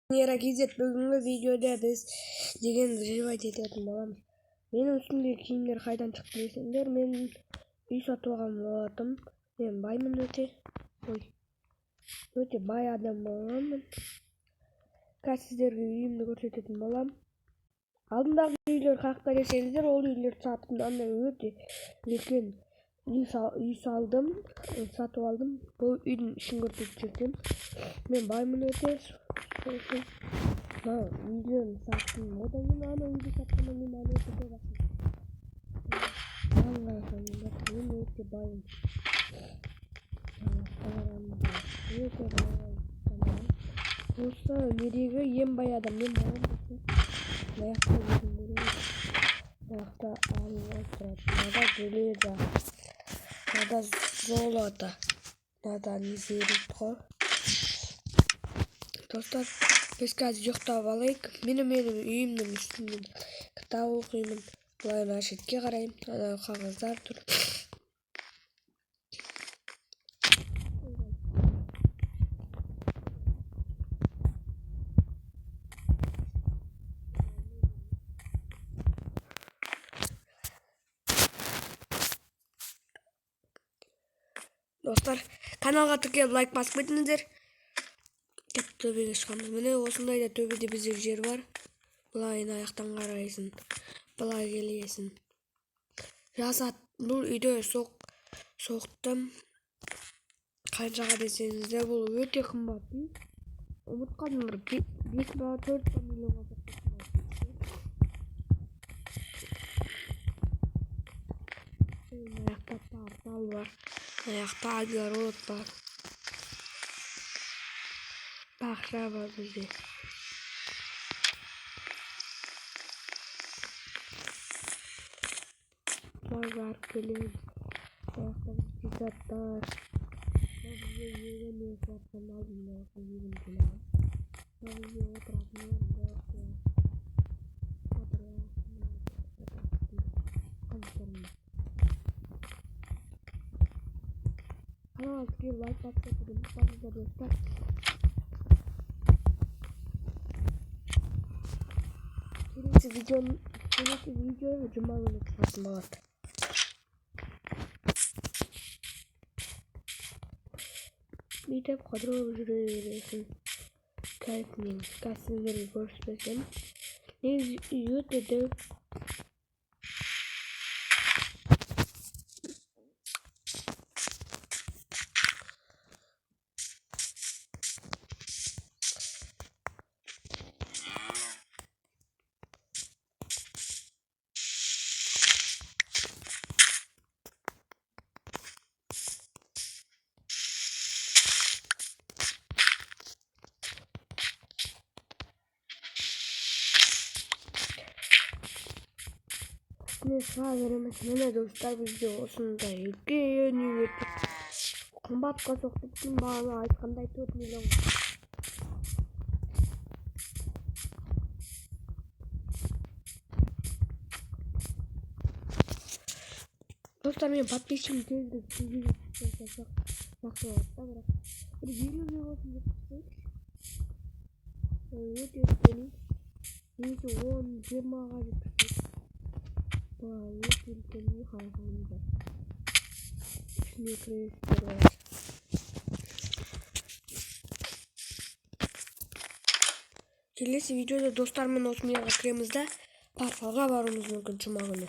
Yara Gizet бүгінгі видеода біз деген ревайт ететін боламыз. Менің үстімдегі киімдер қайдан шықты десеңдер, мен үй сатып алған болатым. Мен баймын өте бай адам боламын. Қазір сіздерге үйімді көрсететін болам. Алдымдағы үйлер қақта десеңіздер, ол үйлерді сатып өте үлкен үй салдым, сатып алдым. Бұл үйдің ішін көрсетіп мен баймын өте. Үйден саттым, одан кейін ана үйді сатқаннан кейін ана үйді сатқанмын. Мен өте байым. Осы недегі ең бай адам мен боламын десе. Аяқта алып тұрады. Надо железо, надо золото, надо низеритко. Достар, біз қазір ұйықтап алайық. Менің үйімнің үстінен кітап оқимын. Былай шетке қараймын. Ана қағаздар тұр. Достар, каналға тіркеліп лайк басып кетіңіздер. Төбеге шығамыз. Міне осындайда төбеде бізде жер бар. Былай аяқтан қарайсың. Былай келесің. Жасат. Бұл үйде соқтым. Қаншаға десеңіздер, бұл өте қымбат. Ұмытқаным бір 5-4 миллионға соқтым. Аяқта портал бар. Аяқта огород бар. Бақша бар бізде. Бар келеміз. Аяқта бізде заттар. Бізде егін өсірген алдында егін келеміз. Бізде отыратын каналға лайк басып кетіңіздер достар. Келесі видео жұма күні түсетін болады. Бүйтіп қыдырып жүре бересің. Кәсіздерге көрсетпесем. Негізі өте дөп. Ne sağ veremezsene dostlar, bizde осындай үлкен үй өтіп қымбатқа соқты. Bütün бағаны айтқандай 4 миллион. Достар, мен подписчикім тезді жақсы болады. Бір видео болсын деп түсейік. Өте үлкен үй. Немесе 10-20-ға деп түсейік. Өте үлкен үй қайғылымда. Ішіне кірестер бар. Келесі видеода достармен осы мияға кіреміз да порталға баруымыз мүмкін жұма күні.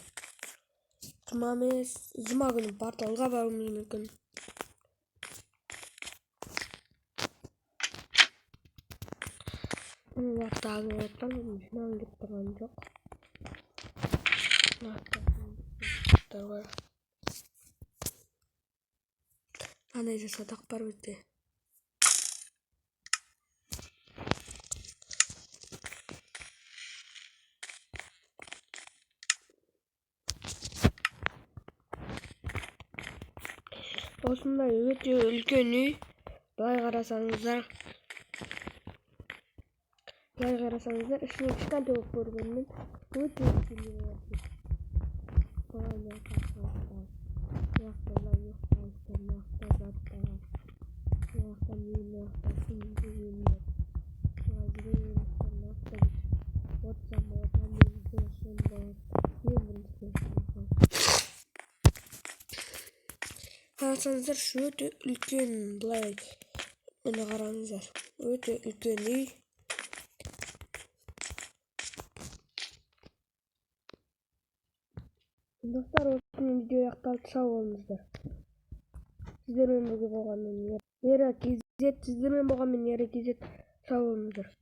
Жұма күні порталға баруымыз мүмкін. Бұл уақытта ағылаттан жинауын кеп тұрған жоқ. Анайда садақ бар бізде. Осындай өте үлкен үй. Былай қарасаңыздар, ішіне кішкентай болып көргенмен өте үлкен үй бар. Маяқта Қарасаңыздар, şu өте үлкен былай. Міне қараңыздар. Өте үлкен үй. Достар, осымен видео аяқталды. Сау болыңыздар. Сіздермен болған мен Ера Кизет. Сау болыңыздар.